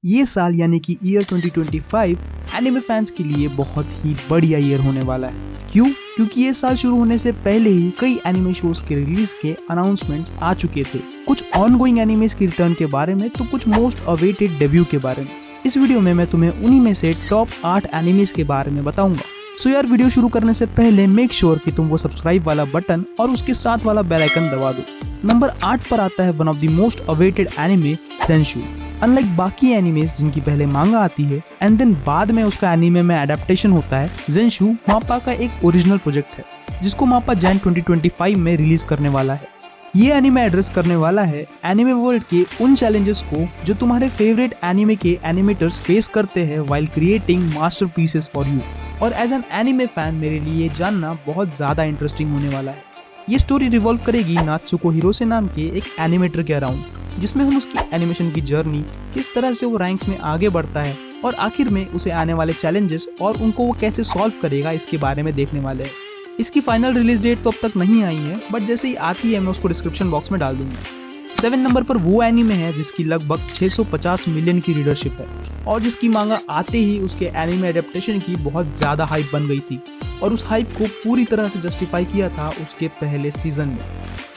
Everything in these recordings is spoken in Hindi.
ये साल यानी कि ईयर 2025 एनिमे फैंस के लिए बहुत ही बढ़िया ईयर होने वाला है। क्यों? क्योंकि ये साल शुरू होने से पहले ही कई एनिमे शोज के रिलीज के अनाउंसमेंट्स आ चुके थे। कुछ ऑनगोइंग एनिमेस की रिटर्न के बारे में तो कुछ मोस्ट अवेटेड डेब्यू के बारे में। इस वीडियो में मैं तुम्हें उन्हीं में से टॉप 8 एनिमेस के बारे में बताऊंगा। सो यार, वीडियो शुरू करने से पहले मेक श्योर कि तुम वो सब्सक्राइब वाला बटन और उसके साथ वाला बेल आइकन दबा दो। नंबर 8 पर आता है one of the most awaited anime Zenshu. Unlike बाकी एनिमेस जिनकी पहले मांगा आती है एंड देन बाद में उसका एनिमे में एडेप्टेशन होता है, ज़ेनशु माप्पा का एक ओरिजिनल प्रोजेक्ट है जिसको माप्पा जैन 2025 में रिलीज करने वाला है। ये एनिमे एड्रेस करने वाला है एनिमे वर्ल्ड के उन चैलेंजेस को जो तुम्हारे फेवरेट एनिमे के एनिमेटर्स फेस करते हैं while creating masterpieces for you. और एज एन एनिमे फैन मेरे लिए ये जानना बहुत ज़्यादा इंटरेस्टिंग होने वाला है। ये स्टोरी रिवॉल्व करेगी नात्सुको हिरोसे नाम के एक एनिमेटर के अराउंड, जिसमें हम उसकी एनिमेशन की जर्नी, किस तरह से वो रैंक्स में आगे बढ़ता है और आखिर में उसे आने वाले चैलेंजेस और उनको वो कैसे सॉल्व करेगा इसके बारे में देखने वाले हैं। इसकी फाइनल रिलीज डेट तो अब तक नहीं आई है, बट जैसे ही आती है मैं उसको डिस्क्रिप्शन बॉक्स में डाल दूंगा। 7 नंबर पर वो एनिमे है जिसकी लगभग 650 मिलियन की रीडरशिप है और जिसकी मांगा आते ही उसके एनिमे एडेप्टेशन की बहुत ज़्यादा हाइप बन गई थी और उस हाइप को पूरी तरह से जस्टिफाई किया था उसके पहले सीजन में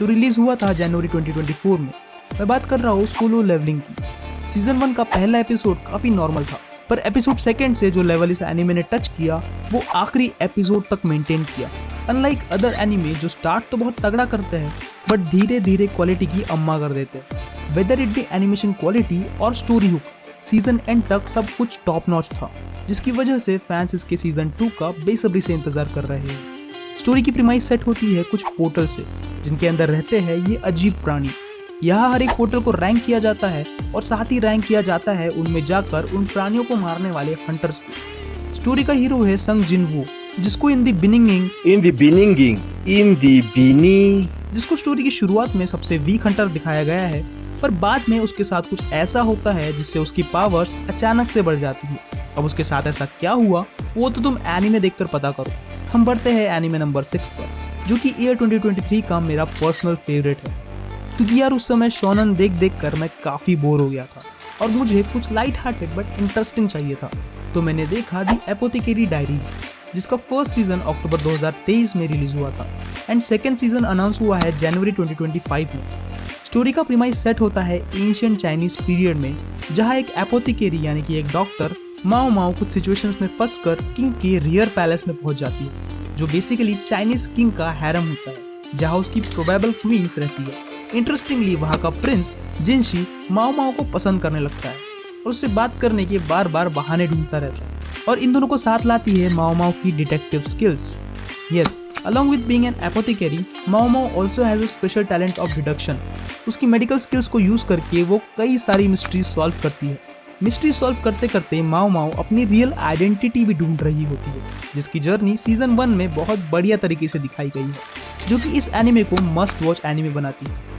जो रिलीज हुआ था जनवरी 2024 में। मैं बात कर रहा हूँ सोलो लेवलिंग की। सीजन 1 का पहला एपिसोड काफ़ी नॉर्मल था, पर एपिसोड 2 से जो लेवल इस एनिमे ने टच किया वो आखिरी एपिसोड तक मेंटेन किया। अनलाइक अदर एनिमे जो स्टार्ट तो बहुत तगड़ा करते हैं बट धीरे धीरे क्वालिटी की अम्मा कर देते हैं। Whether it be animation quality और स्टोरी हुक, सीजन एंड तक सब कुछ टॉप नॉच था, जिसकी वजह से फैंस इसके सीजन 2 का बेसब्री से इंतजार कर रहे हैं। स्टोरी की प्रीमाइस सेट होती है कुछ पोर्टल से जिनके अंदर रहते हैं ये अजीब प्राणी। यहाँ हर एक पोर्टल को रैंक किया जाता है और साथ ही रैंक किया जाता है उनमें जाकर उन प्राणियों को मारने वाले हंटर्स को। स्टोरी का हीरो है संग जिनवू, जिसको जिसको स्टोरी की शुरुआत में सबसे वीक हंटर दिखाया गया है, पर बाद में उसके साथ कुछ ऐसा होता है जिससे उसकी पावर्स अचानक से बढ़ जाती है। अब उसके साथ ऐसा क्या हुआ वो तो तुम एनीमे देखकर पता करो। हम बढ़ते हैं एनीमे नंबर 6 पर, जो कि ईयर 2023 का मेरा पर्सनल फेवरेट है, क्योंकि यार उस समय शोनन देख देख कर मैं काफ़ी बोर हो गया था और मुझे कुछ लाइट हार्टेड बट इंटरेस्टिंग चाहिए था। तो मैंने देखा दी एपोथेकेरी डायरीज, जिसका फर्स्ट सीजन अक्टूबर 2023 में रिलीज हुआ था एंड सेकेंड सीजन अनाउंस हुआ है जनवरी 2025 में। स्टोरी का प्रीमाइस सेट होता है एंशिएंट चाइनीज पीरियड में, जहाँ एक एपोथेकेरी यानी कि एक डॉक्टर माओ माओ कुछ सिचुएशंस में फंसकर किंग के रियर पैलेस में पहुंच जाती है, जो बेसिकली चाइनीज किंग का हैरम होता है जहाँ उसकी प्रोबेबल क्वींस रहती है। इंटरेस्टिंगली वहाँ का प्रिंस जिनशी माओ माओ को पसंद करने लगता है और उससे बात करने के बार बार बहाने ढूंढता रहता है और इन दोनों को साथ लाती है माओ माओ की detective skills. Yes, along with being an apothecary, Mao Mao also has a special talent of deduction। उसकी मेडिकल स्किल्स को यूज करके वो कई सारी मिस्ट्रीज सॉल्व करती है। मिस्ट्री सॉल्व करते करते माओ माओ अपनी रियल आइडेंटिटी भी ढूंढ रही होती है, जिसकी जर्नी सीजन 1 में बहुत बढ़िया तरीके से दिखाई गई है, जो कि इस एनिमे को मस्ट वॉच एनिमे बनाती है।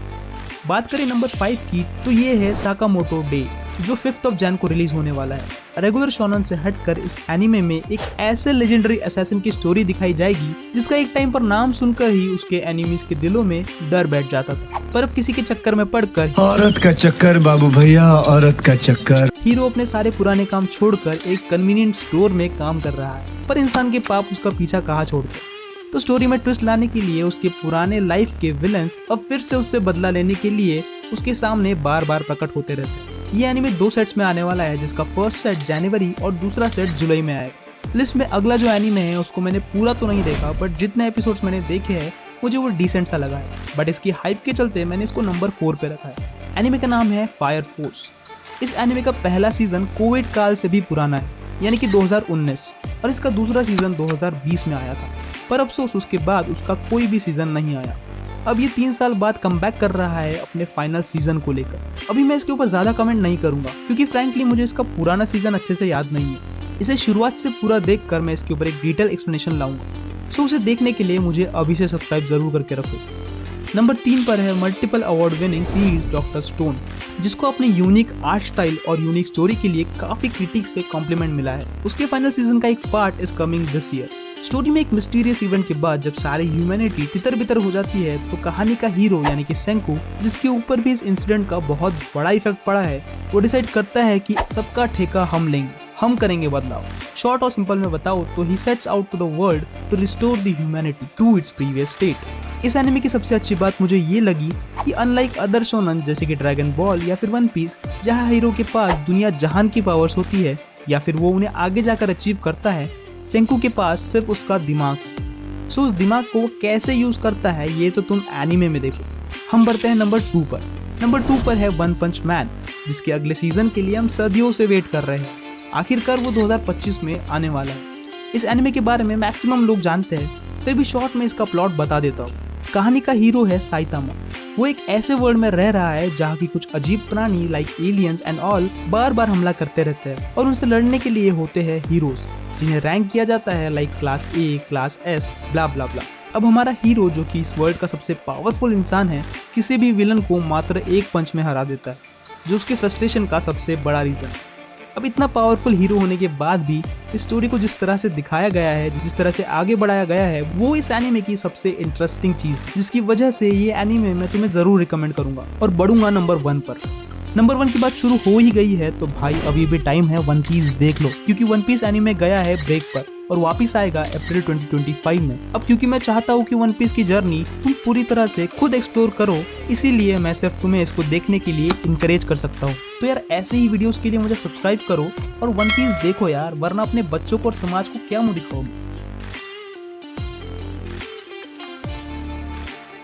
बात करें नंबर 5 की तो ये है साकामोटो डे, जो 5 जैन को रिलीज होने वाला है। रेगुलर शोनन से हटकर इस एनिमे में एक ऐसे लेजेंडरी असैसिन की स्टोरी दिखाई जाएगी जिसका एक टाइम पर नाम सुनकर ही उसके एनिमीज के दिलों में डर बैठ जाता था, पर अब किसी के चक्कर में पड़कर औरत का चक्कर बाबू भैया, औरत का चक्कर। हीरो अपने सारे पुराने काम छोड़कर एक कन्वीनियंट स्टोर में काम कर रहा है, पर इंसान के पाप उसका पीछा कहाँ छोड़ते। तो स्टोरी में ट्विस्ट लाने के लिए उसके पुराने लाइफ के विलन्स अब फिर से उससे बदला लेने के लिए उसके सामने बार बार प्रकट होते रहते हैं। ये एनिमे 2 सेट्स में आने वाला है, जिसका फर्स्ट सेट जनवरी और दूसरा सेट जुलाई में आएगा। लिस्ट में अगला जो एनिमे है उसको मैंने पूरा तो नहीं देखा, बट जितने एपिसोड्स मैंने देखे हैं मुझे वो डिसेंट सा लगा है, बट इसकी हाइप के चलते मैंने इसको नंबर 4 पे रखा है। एनिमे का नाम है फायर फोर्स। इस एनिमे का पहला सीजन कोविड काल से भी पुराना है, यानी कि 2019, और इसका दूसरा सीजन 2020 में आया था, पर अफसोस उसके बाद उसका कोई भी सीजन नहीं आया। अब ये 3 साल बाद कमबैक कर रहा है अपने फाइनल सीजन को लेकर। अभी मैं इसके ऊपर ज़्यादा कमेंट नहीं करूंगा क्योंकि फ्रैंकली मुझे इसका पुराना सीजन अच्छे से याद नहीं है। इसे शुरुआत से पूरा देखकर मैं इसके ऊपर एक डिटेल एक्सप्लेनेशन लाऊंगा, सो उसे देखने के लिए मुझे अभी से सब्सक्राइब जरूर करके रखो। नंबर 3 पर है multiple award winning series doctor stone. जिसको अपने यूनिक आर्ट स्टाइल और यूनिक स्टोरी के लिए काफी क्रिटिक से कॉम्प्लीमेंट मिला है। उसके फाइनल सीजन का एक part is coming this year. Story में एक मिस्टीरियस इवेंट के बाद जब सारी ह्यूमैनिटी तितर बितर हो जाती है तो कहानी का हीरो यानी कि सेंकू, जिसके ऊपर भी इस इंसिडेंट का बहुत बड़ा इफेक्ट पड़ा है, वो डिसाइड करता है कि सबका ठेका हम लेंगे, हम करेंगे बदलाव। शॉर्ट और सिंपल में बताओ तो he sets out to the world to restore the humanity to its previous state. इस एनिमे की सबसे अच्छी बात मुझे ये लगी कि अनलाइक अदर शोनन जैसे कि ड्रैगन बॉल या फिर वन पीस, जहाँ हीरो के पास दुनिया जहान की पावर्स होती है या फिर वो उन्हें आगे जाकर अचीव करता है, सेंकू के पास सिर्फ उसका दिमाग। सो उस दिमाग को वो कैसे यूज करता है ये तो तुम एनिमे में देखो। हम बढ़ते हैं नंबर 2 पर। नंबर 2 पर है वन पंच मैन, जिसके अगले सीजन के लिए हम सदियों से वेट कर रहे हैं। आखिरकार वो 2025 में आने वाला है। इस एनिमे के बारे में मैक्सिमम लोग जानते हैं, फिर भी शॉर्ट में इसका प्लॉट बता देता हूँ। कहानी का हीरो है साइतामा। वो एक ऐसे वर्ल्ड में रह रहा है जहाँ की कुछ अजीब प्राणी लाइक एलियंस एंड ऑल बार बार हमला करते रहते हैं और उनसे लड़ने के लिए होते हैं हीरोज, जिन्हें रैंक किया जाता है like class A, class S, blah blah blah. अब हमारा हीरो जो कि इस वर्ल्ड का सबसे पावरफुल इंसान है, किसी भी विलन को मात्र एक पंच में हरा देता है, जो उसके फ्रस्ट्रेशन का सबसे बड़ा रीजन है। अब इतना पावरफुल हीरो होने के बाद भी इस स्टोरी को जिस तरह से दिखाया गया है, जिस तरह से आगे बढ़ाया गया है, वो इस एनीमे की सबसे इंटरेस्टिंग चीज, जिसकी वजह से ये एनीमे मैं तुम्हें जरूर रिकमेंड करूंगा और बढ़ूंगा नंबर 1 पर। नंबर 1 की बात शुरू हो ही गई है तो भाई अभी भी टाइम है वन पीस देख लो, क्योंकि वन पीस एनीमे गया है ब्रेक पर और वापिस आएगा अप्रैल 2025 में। अब क्योंकि मैं चाहता हूँ कि वन पीस की जर्नी तुम पूरी तरह से खुद एक्सप्लोर करो, इसीलिए मैं सिर्फ तुम्हें इसको देखने के लिए इंकरेज कर सकता हूँ। तो यार ऐसे ही वीडियोस के लिए मुझे सब्सक्राइब करो और वन पीस देखो यार, वरना अपने बच्चों को और समाज को क्या मुंह दिखाओगे।